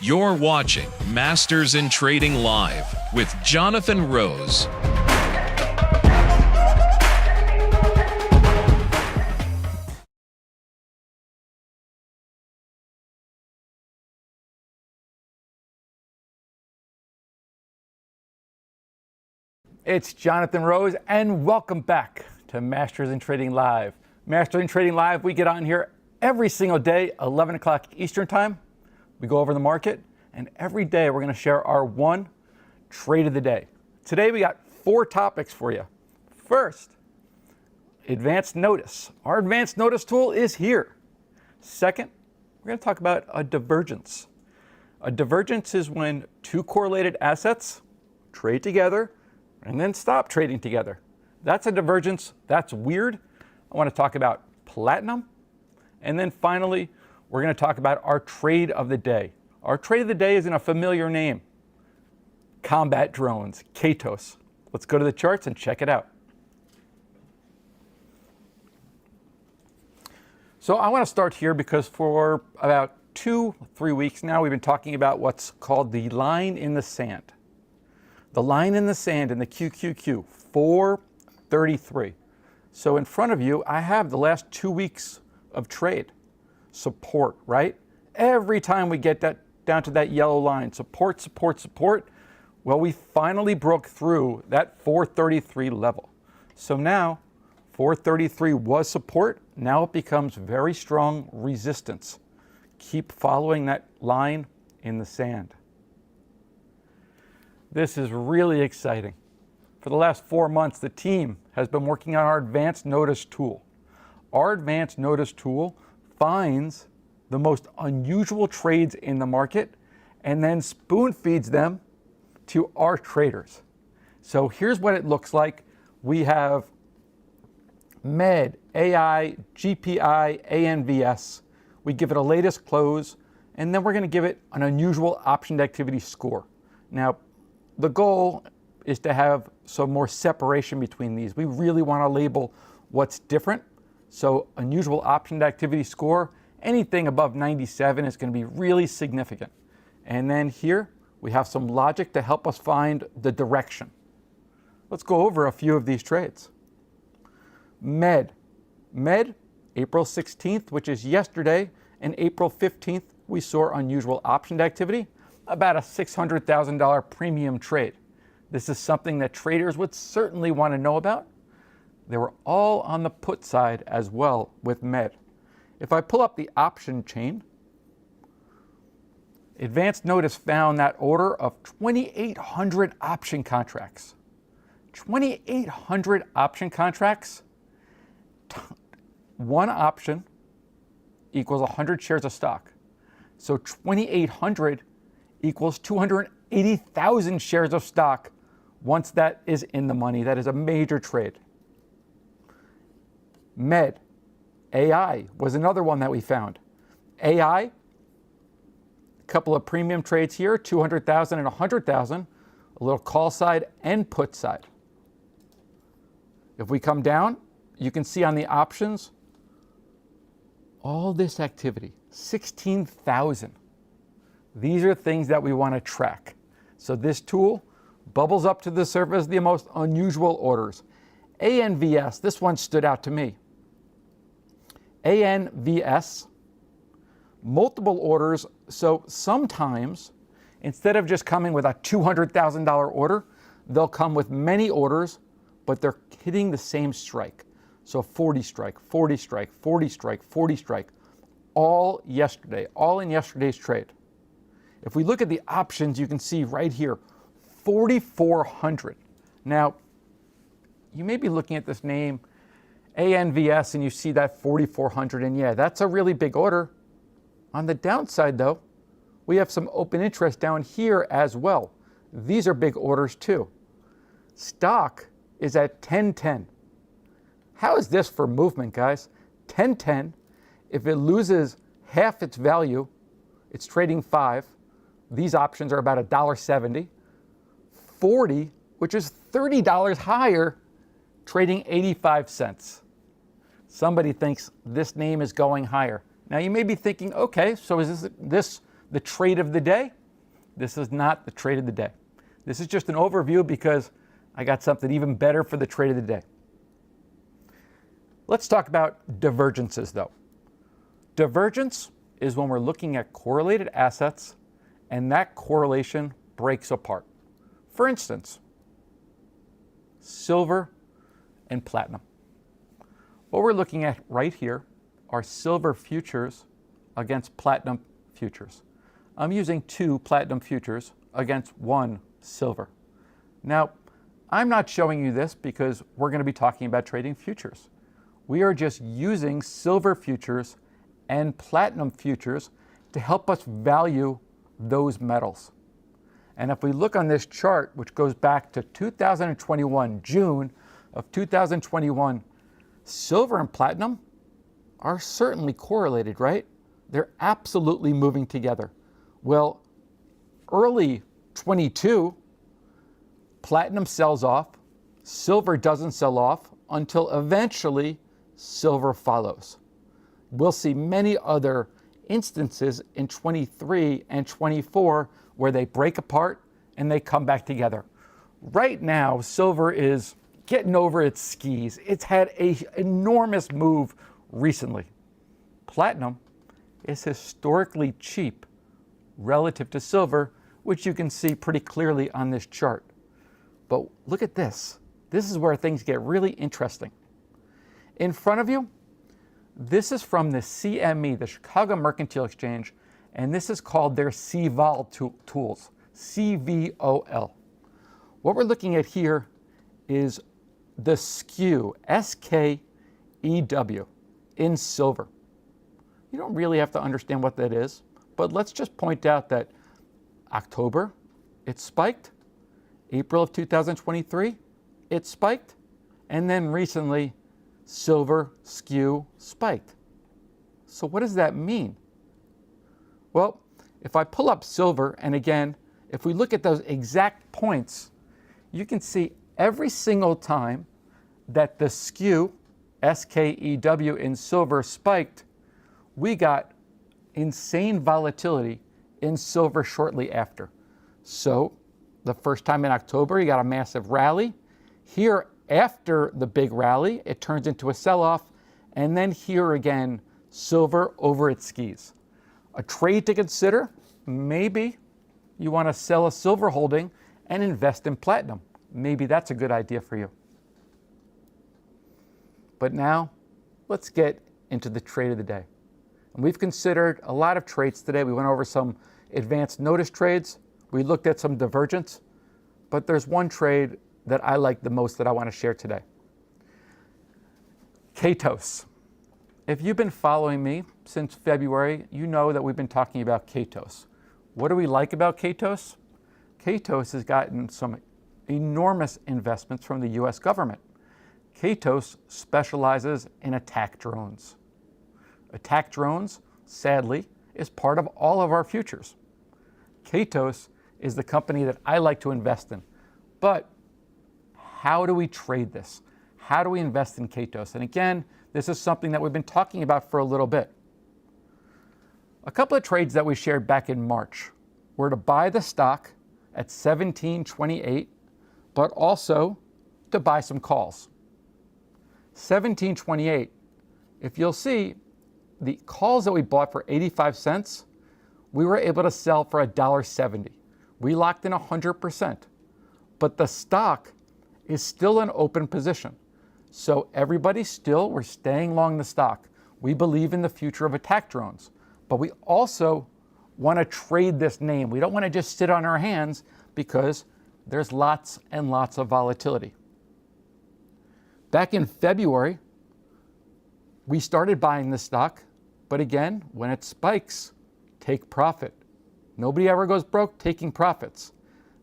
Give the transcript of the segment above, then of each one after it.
You're watching Masters in Trading Live with Jonathan Rose. It's Jonathan Rose, and welcome back to Masters in Trading Live. Masters in Trading Live, we get on here every single day, 11 o'clock Eastern Time. We go over the market, and every day we're going to share our one trade of the day. Today we got 4 topics for you. First, advanced notice. Our advanced notice tool is here. Second, we're going to talk about a divergence. A divergence is when 2 correlated assets trade together and then stop trading together. That's a divergence. That's weird. I want to talk about platinum. And then finally, we're going to talk about our trade of the day. Our trade of the day is in a familiar name. Combat drones, Katos. Let's go to the charts and check it out. So I want to start here because for about 2-3 weeks now, we've been talking about what's called the line in the sand. The line in the sand in the QQQ, 433. So in front of you, I have the last 2 weeks of trade. Support, right? Every time we get that down to that yellow line, support, support, support, well, we finally broke through that 433 level. So now 433 was support. Now it becomes very strong resistance. Keep following that line in the sand. This is really exciting. For the last 4 months, the team has been working on our advanced notice tool. Our advanced notice tool finds the most unusual trades in the market and then spoon feeds them to our traders. So here's what it looks like. We have MED, AI, GPI, ANVS. We give it a latest close, and then we're going to give it an unusual option activity score. Now, the goal is to have some more separation between these. We really want to label what's different. So unusual option activity score, anything above 97 is going to be really significant. And then here we have some logic to help us find the direction. Let's go over a few of these trades. MED, April 16th, which is yesterday, and April 15th, we saw unusual option activity, about a $600,000 premium trade. This is something that traders would certainly want to know about. They were all on the put side as well with MED. If I pull up the option chain, advanced notice found that order of 2,800 option contracts. 2,800 option contracts. One option equals 100 shares of stock. So 2,800 equals 280,000 shares of stock once that is in the money. That is a major trade. MED, AI was another one that we found. AI, a couple of premium trades here, 200,000 and 100,000, a little call side and put side. If we come down, you can see on the options, all this activity, 16,000. These are things that we want to track. So this tool bubbles up to the surface the most unusual orders. ANVS, this one stood out to me. ANVS, multiple orders. So sometimes, instead of just coming with a $200,000 order, they'll come with many orders, but they're hitting the same strike. So 40 strike, 40 strike, 40 strike, 40 strike, all yesterday, all in yesterday's trade. If we look at the options, you can see right here, 4,400. Now, you may be looking at this name, ANVS, and you see that 4,400, and yeah, that's a really big order. On the downside, though, we have some open interest down here as well. These are big orders too. Stock is at 1010. How is this for movement, guys? 1010, if it loses half its value, it's trading 5. These options are about $1.70. 40, which is $30 higher, trading 85 cents. Somebody thinks this name is going higher. Now you may be thinking, okay, so is this the trade of the day. This is not the trade of the day. This is just an overview because I got something even better for the trade of the day. Let's talk about divergences though. Divergence is when we're looking at correlated assets and that correlation breaks apart. For instance, silver and platinum. What we're looking at right here are silver futures against platinum futures. I'm using 2 platinum futures against 1 silver. Now, I'm not showing you this because we're going to be talking about trading futures. We are just using silver futures and platinum futures to help us value those metals. And if we look on this chart, which goes back to 2021, June of 2021, silver and platinum are certainly correlated, right? They're absolutely moving together. Well, early 22, platinum sells off, silver doesn't sell off until eventually silver follows. We'll see many other instances in 23 and 24 where they break apart and they come back together. Right now, silver is getting over its skis. It's had an enormous move recently. Platinum is historically cheap relative to silver, which you can see pretty clearly on this chart. But look at this. This is where things get really interesting. In front of you, this is from the CME, the Chicago Mercantile Exchange, and this is called their CVOL tools, CVOL. What we're looking at here is the SKEW, S-K-E-W, in silver. You don't really have to understand what that is, but let's just point out that October, it spiked. April of 2023, it spiked. And then recently, silver SKEW spiked. So what does that mean? Well, if I pull up silver, and again, if we look at those exact points, you can see every single time that the SKEW, S-K-E-W, in silver spiked, we got insane volatility in silver shortly after. So the first time in October, you got a massive rally. Here, after the big rally, it turns into a sell-off. And then here again, silver over its skis. A trade to consider, maybe you want to sell a silver holding and invest in platinum. Maybe that's a good idea for you. But now, let's get into the trade of the day. And we've considered a lot of trades today. We went over some advanced notice trades. We looked at some divergence. But there's one trade that I like the most that I want to share today. KTOS. If you've been following me since February, you know that we've been talking about KTOS. What do we like about KTOS? KTOS has gotten some enormous investments from the US government. KTOS specializes in attack drones. Attack drones, sadly, is part of all of our futures. KTOS is the company that I like to invest in. But how do we trade this? How do we invest in KTOS? And again, this is something that we've been talking about for a little bit. A couple of trades that we shared back in March were to buy the stock at $17.28, but also to buy some calls. $17.28, if you'll see, the calls that we bought for 85 cents, we were able to sell for $1.70. We locked in 100%. But the stock is still an open position. So everybody still, we're staying long the stock. We believe in the future of attack drones. But we also want to trade this name. We don't want to just sit on our hands because there's lots and lots of volatility. Back in February, we started buying the stock. But again, when it spikes, take profit. Nobody ever goes broke taking profits.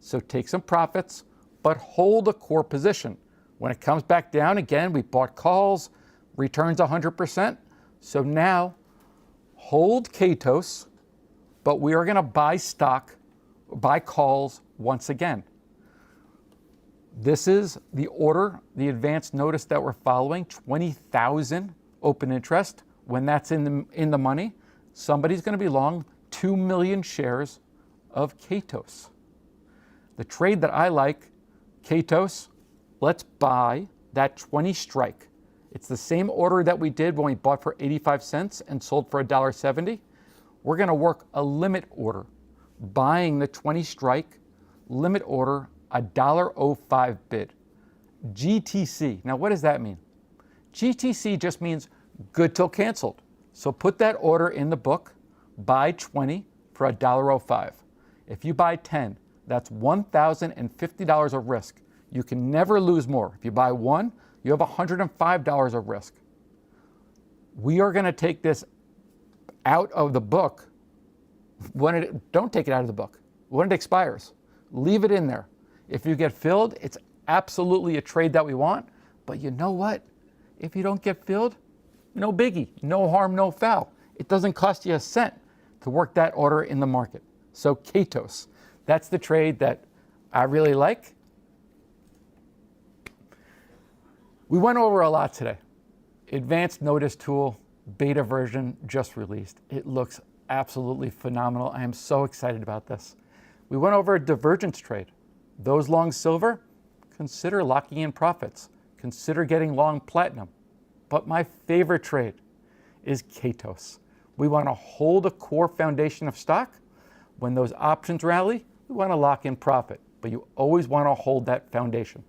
So take some profits, but hold a core position. When it comes back down again, we bought calls, returns 100%. So now hold KTOS, but we are going to buy stock, buy calls once again. This is the order, the advanced notice that we're following, 20,000 open interest. When that's in the money, somebody's going to be long 2 million shares of Katos. The trade that I like, Katos, let's buy that 20 strike. It's the same order that we did when we bought for 85 cents and sold for $1.70. We're going to work a limit order, buying the 20 strike, limit order, $1.05 bid. GTC. Now, what does that mean? GTC just means good till canceled. So put that order in the book, buy 20 for $1.05. If you buy 10, that's $1,050 of risk. You can never lose more. If you buy one, you have $105 of risk. We are going to take this out of the book. Don't take it out of the book. When it expires, leave it in there. If you get filled, it's absolutely a trade that we want. But you know what? If you don't get filled, no biggie, no harm, no foul. It doesn't cost you a cent to work that order in the market. So Katos, that's the trade that I really like. We went over a lot today. Advanced notice tool, beta version just released. It looks absolutely phenomenal. I am so excited about this. We went over a divergence trade. Those long silver, consider locking in profits. Consider getting long platinum. But my favorite trade is Katos. We want to hold a core foundation of stock. When those options rally, we want to lock in profit. But you always want to hold that foundation.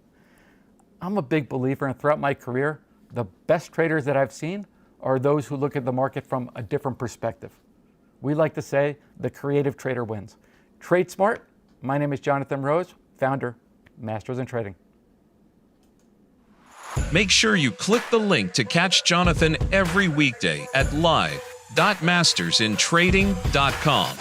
I'm a big believer, and throughout my career, the best traders that I've seen are those who look at the market from a different perspective. We like to say the creative trader wins. Trade smart. My name is Jonathan Rose, founder, Masters in Trading. Make sure you click the link to catch Jonathan every weekday at live.mastersintrading.com.